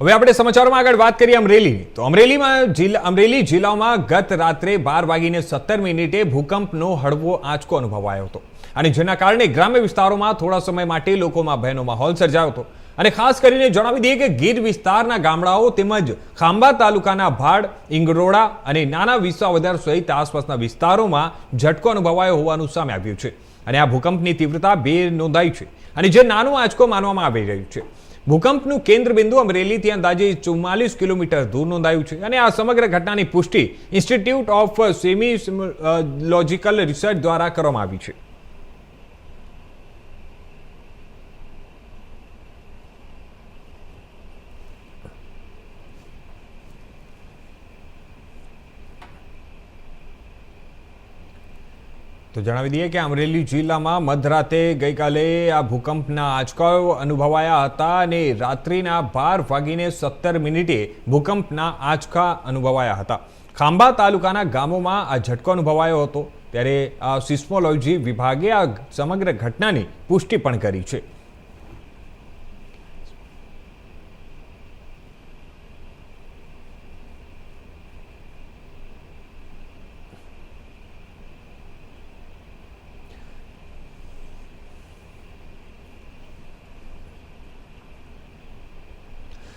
હવે આપણે સમાચારોમાં આગળ વાત કરીએ અમરેલીની તો અમરેલી જિલ્લામાં ગત રાત્રે 12:17 ભૂકંપનો હળવો આંચકો અનુભવાયો હતો અને જેના કારણે ગ્રામ્ય વિસ્તારોમાં થોડા સમય માટે લોકોમાં ભયનો માહોલ સર્જાયો હતો અને ખાસ કરીને જણાવી દઈએ કે ગીર વિસ્તારના ગામડાઓ તેમજ ખાંભા તાલુકાના ભાડ ઇંગરોડા અને નાના વિસાવદર સહિત આસપાસના વિસ્તારોમાં ઝટકો અનુભવાયો હોવાનું સામે આવ્યું છે અને આ ભૂકંપની તીવ્રતા 2 નોંધાઈ છે અને જે નાનો આંચકો માનવામાં આવી રહ્યું છે ભૂકંપનું કેન્દ્ર બિંદુ અમરેલીથી અંદાજે 44 કિલોમીટર દૂર નોંધાયું છે અને આ સમગ્ર ઘટનાની પુષ્ટિ ઇન્સ્ટિટ્યૂટ ઓફ સેમિલોજિકલ રિસર્ચ દ્વારા કરવામાં આવી છે. તો જણાવી દઈએ કે અમરેલી જિલ્લામાં મધરાતે ગઈકાલે આ ભૂકંપના આંચકાઓ અનુભવાયા હતા અને રાત્રિના 12:17 ભૂકંપના આંચકા અનુભવાયા હતા. ખાંભા તાલુકાના ગામોમાં આ ઝટકો અનુભવાયો હતો ત્યારે સિસ્મોલોજી વિભાગે આ સમગ્ર ઘટનાની પુષ્ટિ પણ કરી છે.